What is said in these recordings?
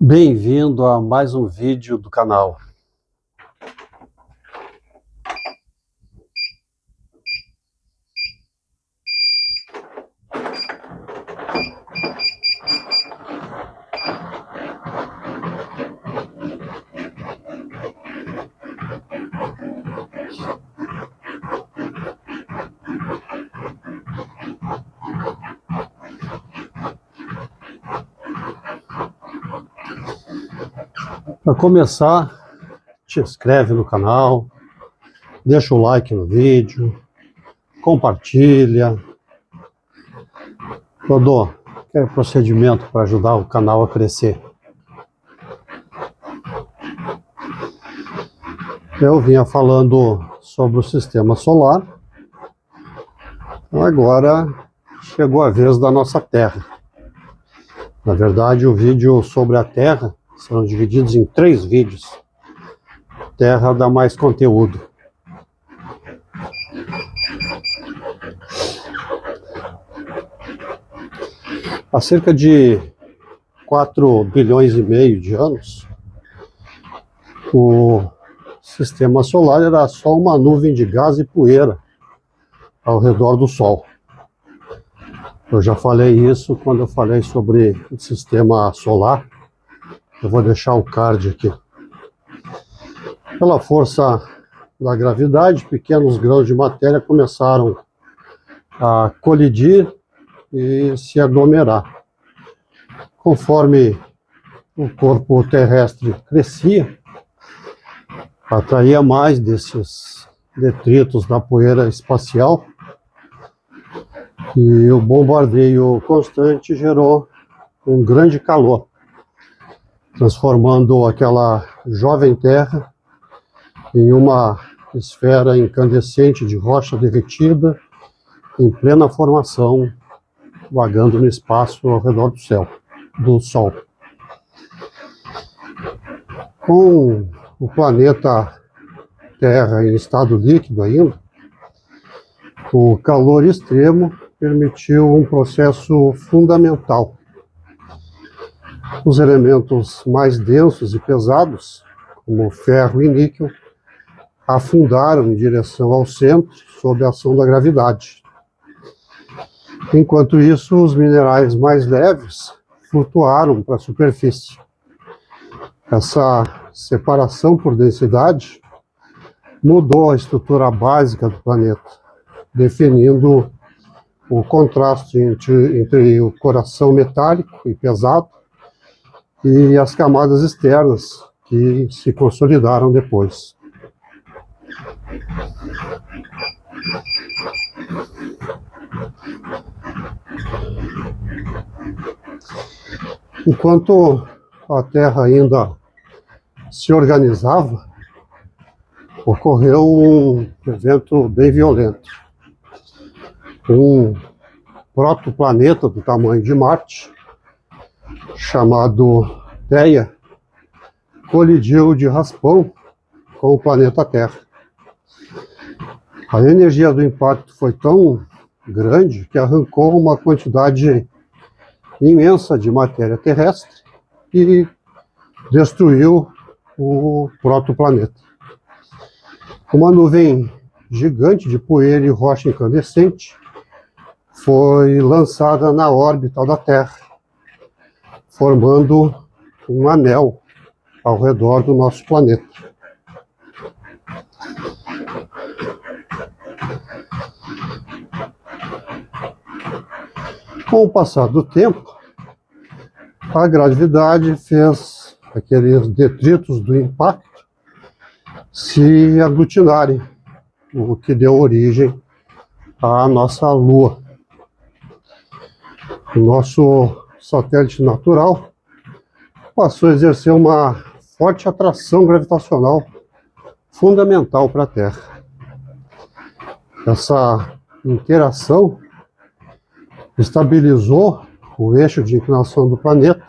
Bem-vindo a mais um vídeo do canal. Para começar, te inscreve no canal, deixa o like no vídeo, compartilha. Eu dou aquele procedimento para ajudar o canal a crescer. Eu vinha falando sobre o sistema solar, agora chegou a vez da nossa Terra. Na verdade, o vídeo sobre a Terra serão divididos em 3 vídeos. Terra dá mais conteúdo. Há cerca de 4 bilhões e meio de anos, o sistema solar era só uma nuvem de gás e poeira ao redor do Sol. Eu já falei isso quando eu falei sobre o sistema solar. Eu vou deixar o card aqui. Pela força da gravidade, pequenos grãos de matéria começaram a colidir e se aglomerar. Conforme o corpo terrestre crescia, atraía mais desses detritos da poeira espacial, e o bombardeio constante gerou um grande calor, transformando aquela jovem Terra em uma esfera incandescente de rocha derretida, em plena formação, vagando no espaço ao redor do Sol. Com o planeta Terra em estado líquido ainda, o calor extremo permitiu um processo fundamental. Os elementos mais densos e pesados, como ferro e níquel, afundaram em direção ao centro sob a ação da gravidade. Enquanto isso, os minerais mais leves flutuaram para a superfície. Essa separação por densidade mudou a estrutura básica do planeta, definindo o contraste entre o coração metálico e pesado e as camadas externas que se consolidaram depois. Enquanto a Terra ainda se organizava, ocorreu um evento bem violento. Um protoplaneta do tamanho de Marte, chamado Theia, colidiu de raspão com o planeta Terra. A energia do impacto foi tão grande que arrancou uma quantidade imensa de matéria terrestre e destruiu o protoplaneta. Uma nuvem gigante de poeira e rocha incandescente foi lançada na órbita da Terra, formando um anel ao redor do nosso planeta. Com o passar do tempo, a gravidade fez aqueles detritos do impacto se aglutinarem, o que deu origem à nossa Lua. O nosso satélite natural passou a exercer uma forte atração gravitacional fundamental para a Terra. Essa interação estabilizou o eixo de inclinação do planeta,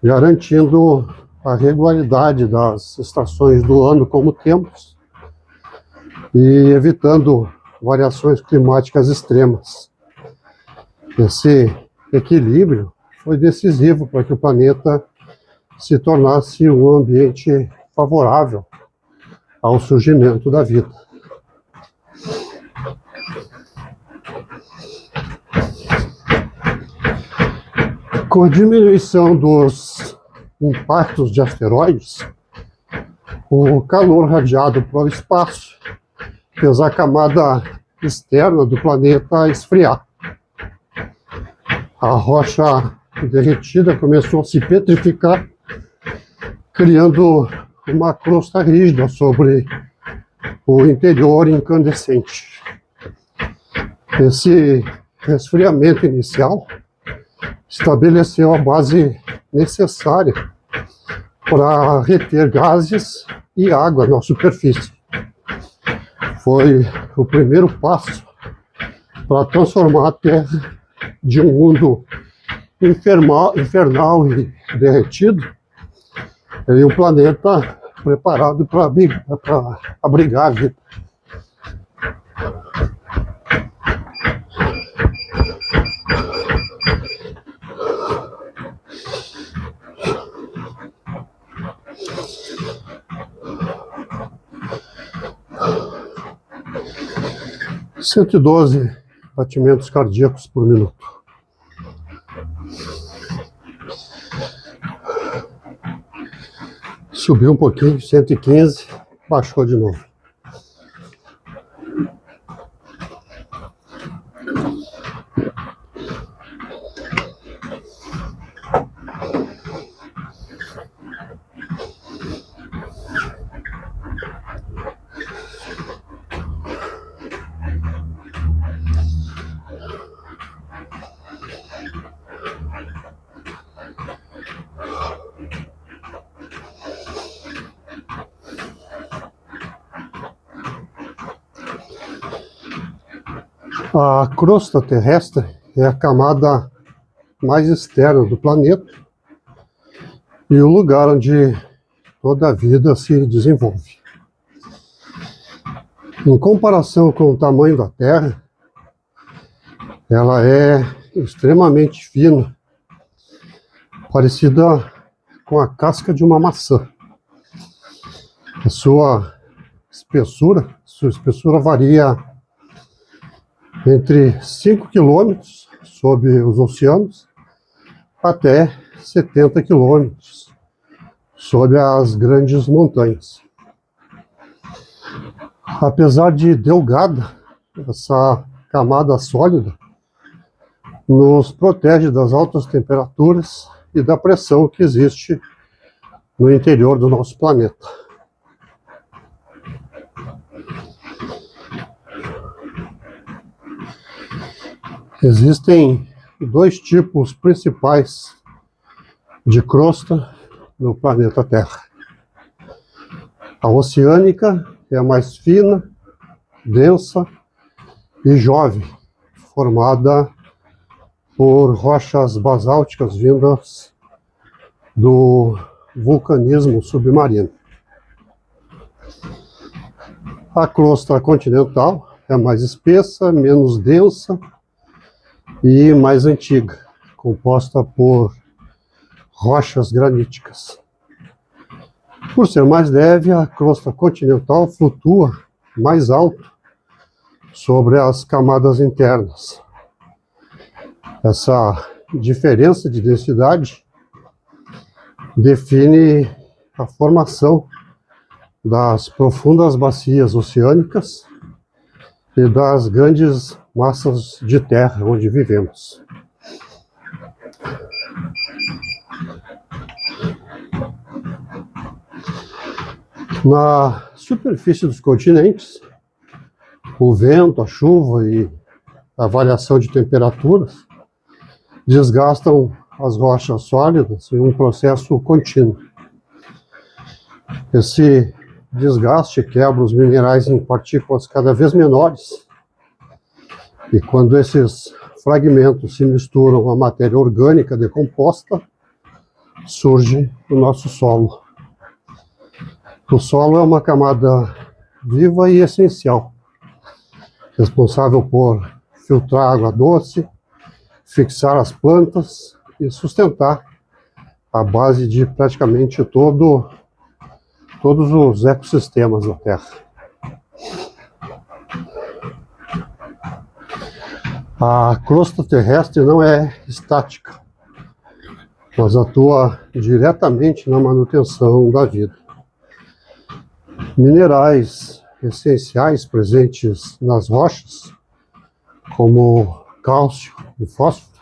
garantindo a regularidade das estações do ano como temos e evitando variações climáticas extremas. Esse equilíbrio foi decisivo para que o planeta se tornasse um ambiente favorável ao surgimento da vida. Com a diminuição dos impactos de asteroides, o calor radiado para o espaço fez a camada externa do planeta esfriar. A rocha derretida começou a se petrificar, criando uma crosta rígida sobre o interior incandescente. Esse resfriamento inicial estabeleceu a base necessária para reter gases e água na superfície. Foi o primeiro passo para transformar a Terra de um mundo infernal e derretido em um planeta preparado para abrigar a vida. Cento e 112 batimentos cardíacos por minuto. Subiu um pouquinho, 115, baixou de novo. A crosta terrestre é a camada mais externa do planeta e o lugar onde toda a vida se desenvolve. Em comparação com o tamanho da Terra, ela é extremamente fina, parecida com a casca de uma maçã. A sua espessura varia entre 5 quilômetros sob os oceanos até 70 quilômetros sob as grandes montanhas. Apesar de delgada, essa camada sólida nos protege das altas temperaturas e da pressão que existe no interior do nosso planeta. Existem dois tipos principais de crosta no planeta Terra. A oceânica é a mais fina, densa e jovem, formada por rochas basálticas vindas do vulcanismo submarino. A crosta continental é mais espessa, menos densa e mais antiga, composta por rochas graníticas. Por ser mais leve, a crosta continental flutua mais alto sobre as camadas internas. Essa diferença de densidade define a formação das profundas bacias oceânicas e das grandes massas de terra onde vivemos. Na superfície dos continentes, o vento, a chuva e a variação de temperaturas desgastam as rochas sólidas em um processo contínuo. Esse desgaste quebra os minerais em partículas cada vez menores, e quando esses fragmentos se misturam à matéria orgânica decomposta, surge o nosso solo. O solo é uma camada viva e essencial, responsável por filtrar água doce, fixar as plantas e sustentar a base de praticamente todos os ecossistemas da Terra. A crosta terrestre não é estática, mas atua diretamente na manutenção da vida. Minerais essenciais presentes nas rochas, como cálcio e fósforo,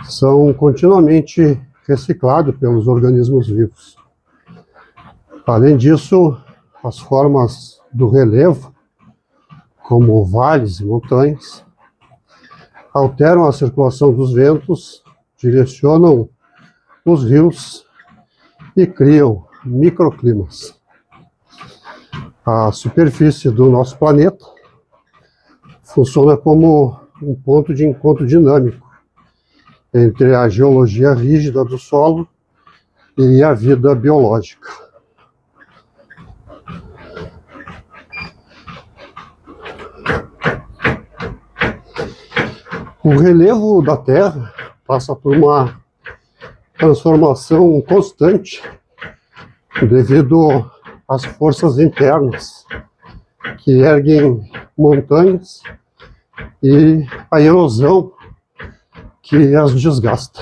são continuamente reciclados pelos organismos vivos. Além disso, as formas do relevo, como vales e montanhas, alteram a circulação dos ventos, direcionam os rios e criam microclimas. A superfície do nosso planeta funciona como um ponto de encontro dinâmico entre a geologia rígida do solo e a vida biológica. O relevo da Terra passa por uma transformação constante devido às forças internas que erguem montanhas e a erosão que as desgasta.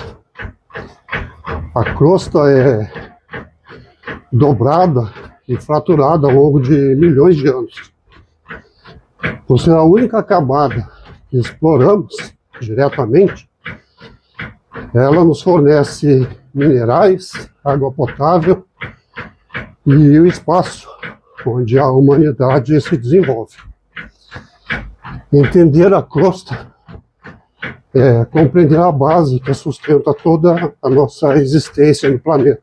A crosta é dobrada e fraturada ao longo de milhões de anos. Por ser a única camada que exploramos diretamente, ela nos fornece minerais, água potável e o espaço onde a humanidade se desenvolve. Entender a crosta é compreender a base que sustenta toda a nossa existência no planeta.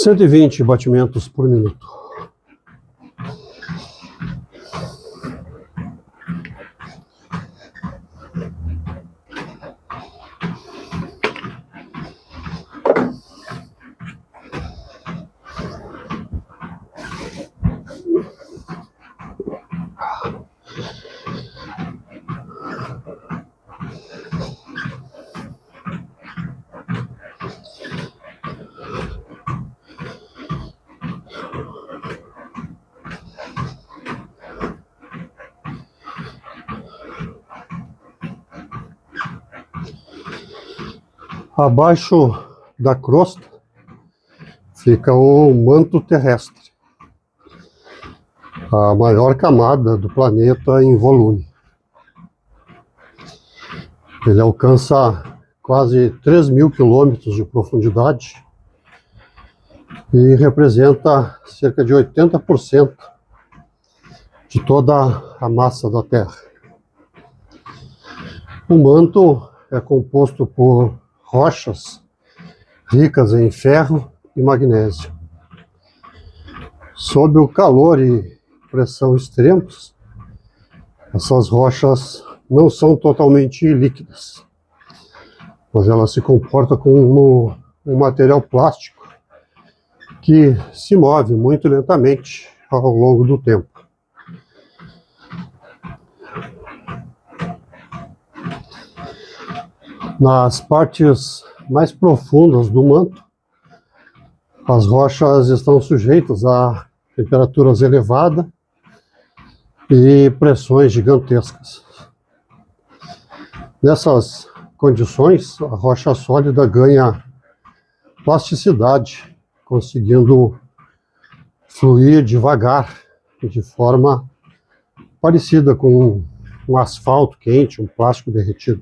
Cento e 120 batimentos por minuto. Abaixo da crosta fica o manto terrestre, a maior camada do planeta em volume. Ele alcança quase 3.000 quilômetros de profundidade e representa cerca de 80% de toda a massa da Terra. O manto é composto por rochas ricas em ferro e magnésio. Sob o calor e pressão extremos, essas rochas não são totalmente líquidas, mas elas se comportam como um material plástico que se move muito lentamente ao longo do tempo. Nas partes mais profundas do manto, as rochas estão sujeitas a temperaturas elevadas e pressões gigantescas. Nessas condições, a rocha sólida ganha plasticidade, conseguindo fluir devagar, de forma parecida com um asfalto quente, um plástico derretido.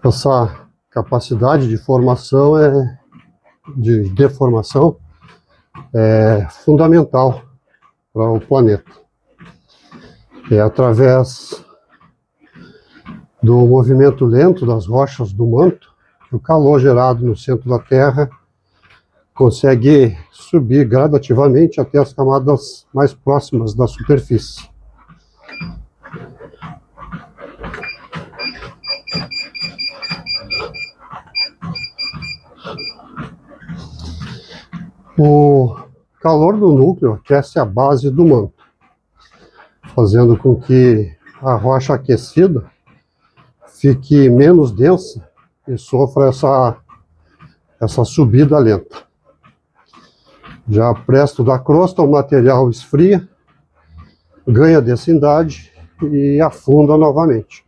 Essa capacidade de deformação é fundamental para o planeta. É através do movimento lento das rochas do manto o calor gerado no centro da Terra consegue subir gradativamente até as camadas mais próximas da superfície. O calor do núcleo aquece a base do manto, fazendo com que a rocha aquecida fique menos densa e sofra essa subida lenta. Já presto da crosta, o material esfria, ganha densidade e afunda novamente.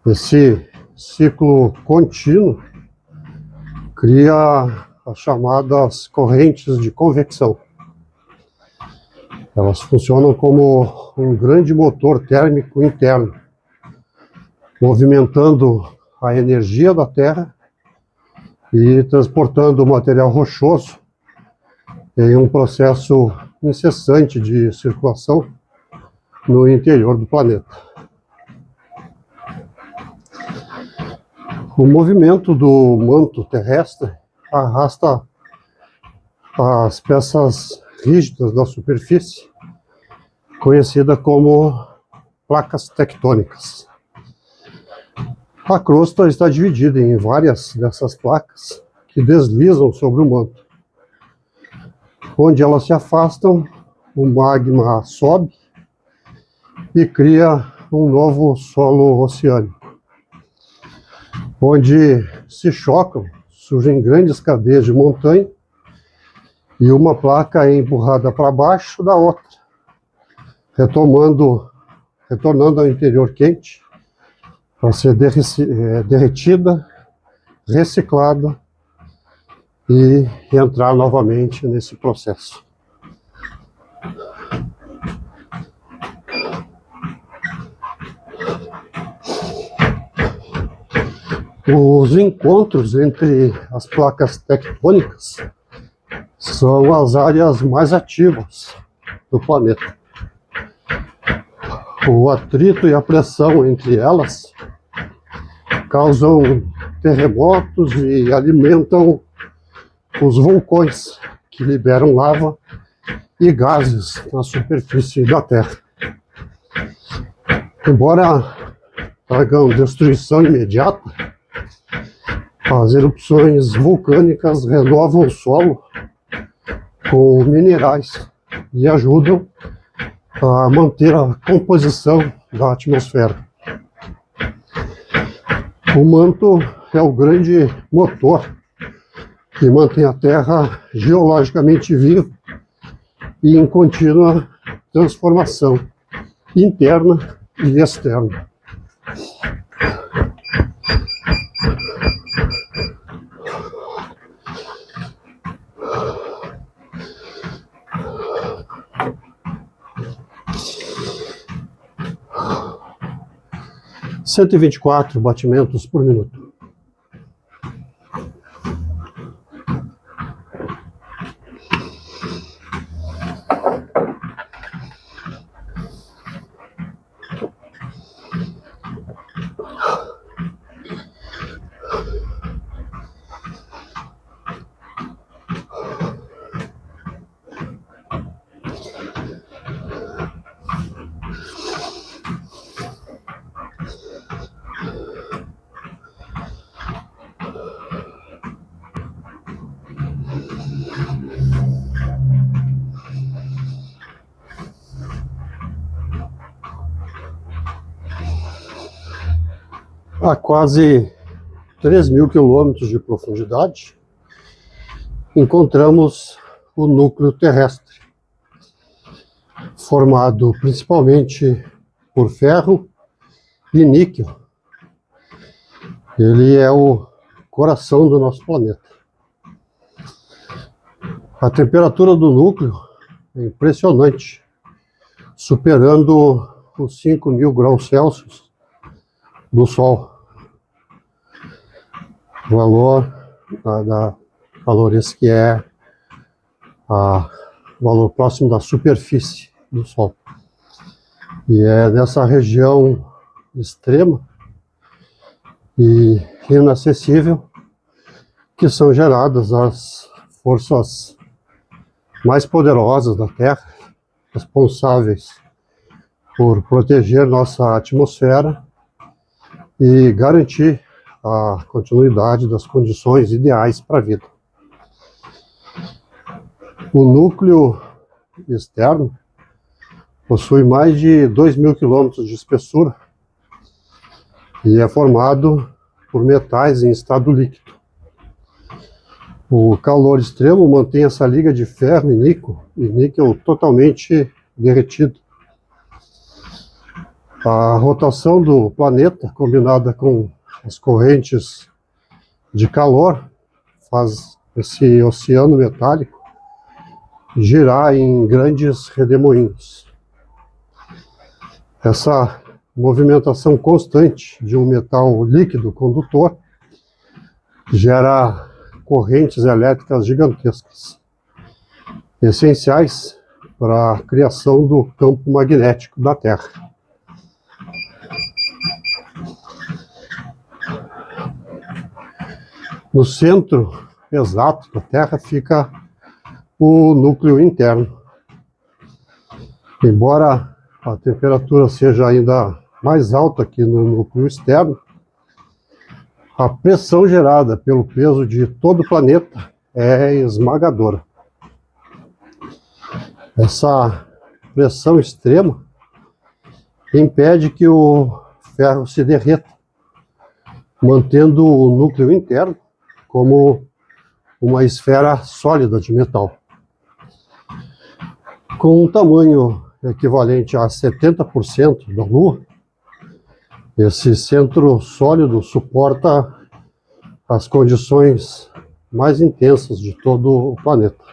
Esse ciclo contínuo cria as chamadas correntes de convecção. Elas funcionam como um grande motor térmico interno, movimentando a energia da Terra e transportando o material rochoso em um processo incessante de circulação no interior do planeta. O movimento do manto terrestre arrasta as peças rígidas da superfície, conhecida como placas tectônicas. A crosta está dividida em várias dessas placas que deslizam sobre o manto. Onde elas se afastam, o magma sobe e cria um novo solo oceânico. Onde se chocam, surgem grandes cadeias de montanha e uma placa é empurrada para baixo da outra, retornando ao interior quente para ser derretida, reciclada e entrar novamente nesse processo. Os encontros entre as placas tectônicas são as áreas mais ativas do planeta. O atrito e a pressão entre elas causam terremotos e alimentam os vulcões, que liberam lava e gases na superfície da Terra. Embora tragam destruição imediata, as erupções vulcânicas renovam o solo com minerais e ajudam a manter a composição da atmosfera. O manto é o grande motor que mantém a Terra geologicamente viva e em contínua transformação interna e externa. Cento e 124 batimentos por minuto. A quase 3.000 quilômetros de profundidade, encontramos o núcleo terrestre, formado principalmente por ferro e níquel. Ele é o coração do nosso planeta. A temperatura do núcleo é impressionante, superando os 5.000 graus Celsius do Sol. O valor esse que é o valor próximo da superfície do Sol. E é nessa região extrema e inacessível, que são geradas as forças mais poderosas da Terra, responsáveis por proteger nossa atmosfera e garantir a continuidade das condições ideais para a vida. O núcleo externo possui mais de 2.000 quilômetros de espessura e é formado por metais em estado líquido. O calor extremo mantém essa liga de ferro e níquel totalmente derretido. A rotação do planeta, combinada com as correntes de calor, faz esse oceano metálico girar em grandes redemoinhos. Essa movimentação constante de um metal líquido condutor gera correntes elétricas gigantescas, essenciais para a criação do campo magnético da Terra. No centro exato da Terra fica o núcleo interno. Embora a temperatura seja ainda mais alta que no núcleo externo, a pressão gerada pelo peso de todo o planeta é esmagadora. Essa pressão extrema impede que o ferro se derreta, mantendo o núcleo interno como uma esfera sólida de metal. Com um tamanho equivalente a 70% da Lua, esse centro sólido suporta as condições mais intensas de todo o planeta.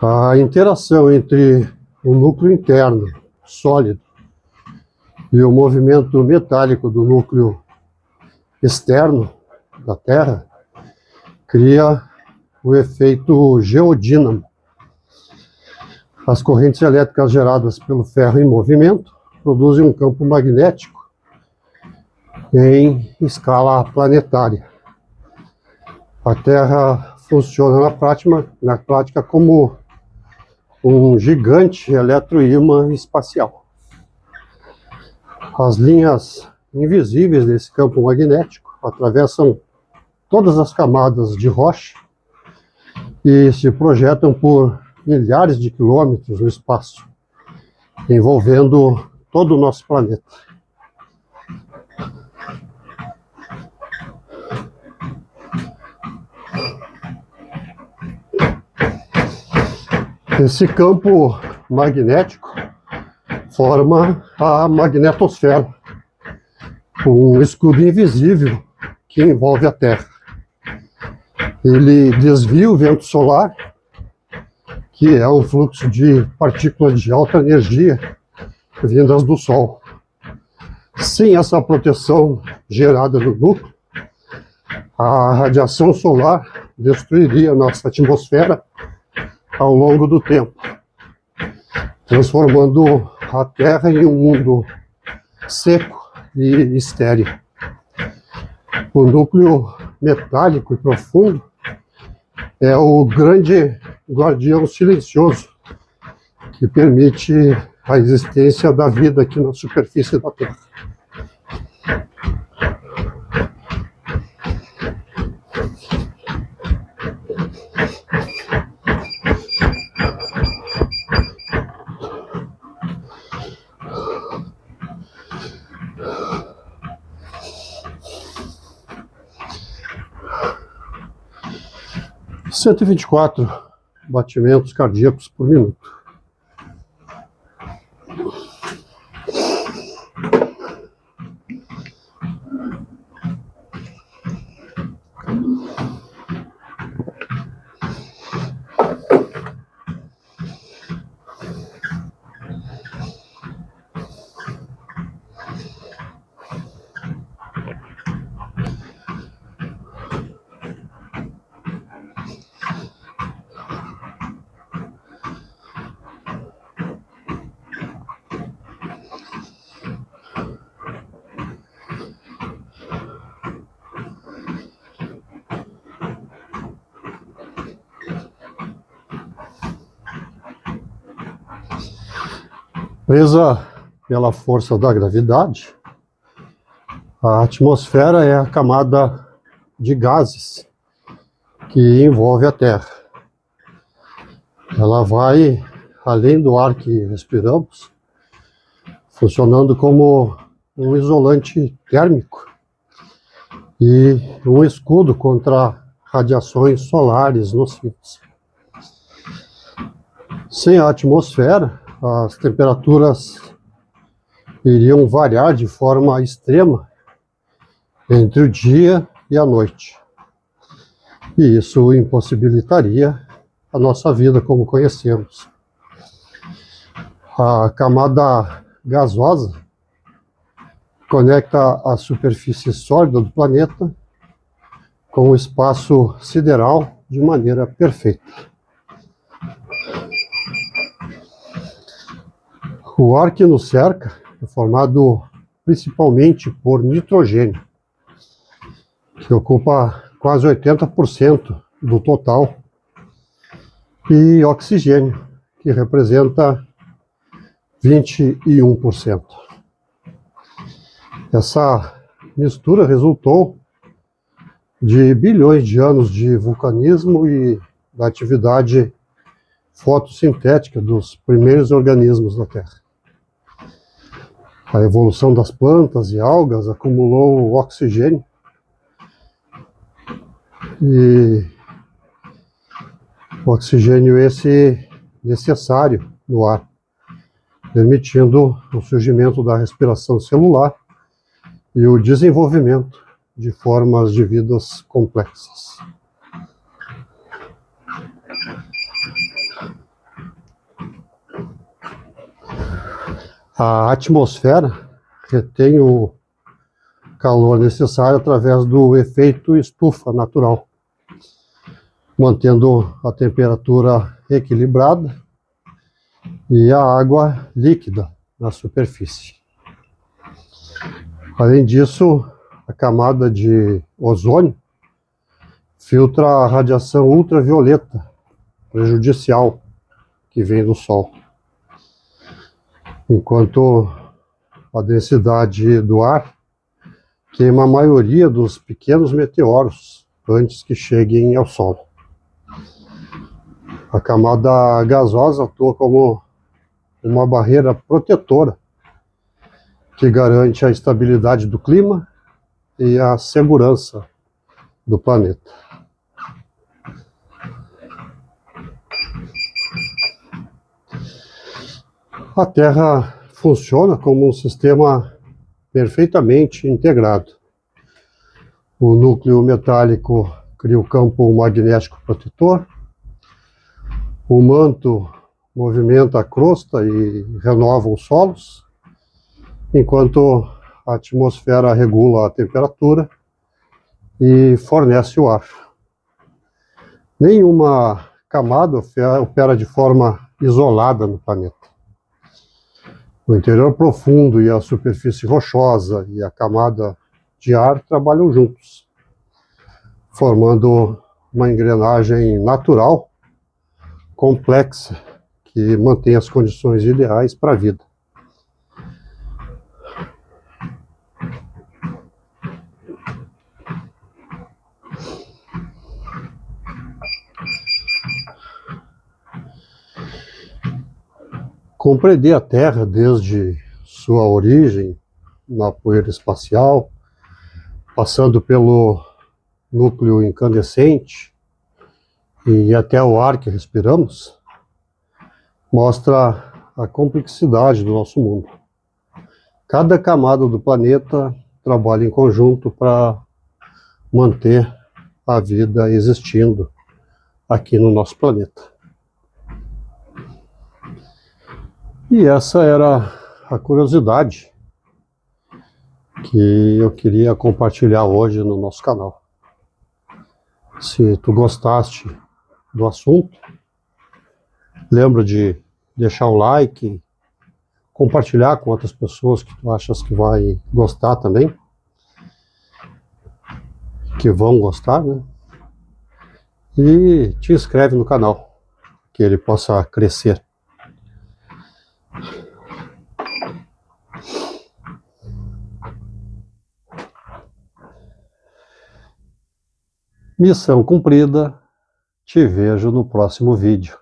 A interação entre o núcleo interno sólido e o movimento metálico do núcleo externo da Terra cria o efeito geodínamo. As correntes elétricas geradas pelo ferro em movimento produzem um campo magnético em escala planetária. A Terra funciona na prática como um gigante eletroímã espacial. As linhas invisíveis desse campo magnético atravessam todas as camadas de rocha e se projetam por milhares de quilômetros no espaço, envolvendo todo o nosso planeta. Esse campo magnético forma a magnetosfera, um escudo invisível que envolve a Terra. Ele desvia o vento solar, que é um fluxo de partículas de alta energia vindas do Sol. Sem essa proteção gerada no núcleo, a radiação solar destruiria nossa atmosfera ao longo do tempo, transformando a Terra em um mundo seco e estéril. O núcleo metálico e profundo é o grande guardião silencioso que permite a existência da vida aqui na superfície da Terra. – 124 batimentos cardíacos por minuto. Presa pela força da gravidade, a atmosfera é a camada de gases que envolve a Terra. Ela vai além do ar que respiramos, funcionando como um isolante térmico e um escudo contra radiações solares nocivas. Sem a atmosfera, as temperaturas iriam variar de forma extrema entre o dia e a noite. E isso impossibilitaria a nossa vida como conhecemos. A camada gasosa conecta a superfície sólida do planeta com o espaço sideral de maneira perfeita. O ar que nos cerca é formado principalmente por nitrogênio, que ocupa quase 80% do total, e oxigênio, que representa 21%. Essa mistura resultou de bilhões de anos de vulcanismo e da atividade fotossintética dos primeiros organismos da Terra. A evolução das plantas e algas acumulou oxigênio e o oxigênio esse necessário no ar, permitindo o surgimento da respiração celular e o desenvolvimento de formas de vidas complexas. A atmosfera retém o calor necessário através do efeito estufa natural, mantendo a temperatura equilibrada e a água líquida na superfície. Além disso, a camada de ozônio filtra a radiação ultravioleta prejudicial que vem do Sol, enquanto a densidade do ar queima a maioria dos pequenos meteoros antes que cheguem ao Sol. A camada gasosa atua como uma barreira protetora que garante a estabilidade do clima e a segurança do planeta. A Terra funciona como um sistema perfeitamente integrado. O núcleo metálico cria o campo magnético protetor, o manto movimenta a crosta e renova os solos, enquanto a atmosfera regula a temperatura e fornece o ar. Nenhuma camada opera de forma isolada no planeta. O interior profundo e a superfície rochosa e a camada de ar trabalham juntos, formando uma engrenagem natural, complexa, que mantém as condições ideais para a vida. Compreender a Terra desde sua origem na poeira espacial, passando pelo núcleo incandescente e até o ar que respiramos, mostra a complexidade do nosso mundo. Cada camada do planeta trabalha em conjunto para manter a vida existindo aqui no nosso planeta. E essa era a curiosidade que eu queria compartilhar hoje no nosso canal. Se tu gostaste do assunto, lembra de deixar um like, compartilhar com outras pessoas que tu achas que vai gostar também, que vão gostar, né? E te inscreve no canal, que ele possa crescer. Missão cumprida. Te vejo no próximo vídeo.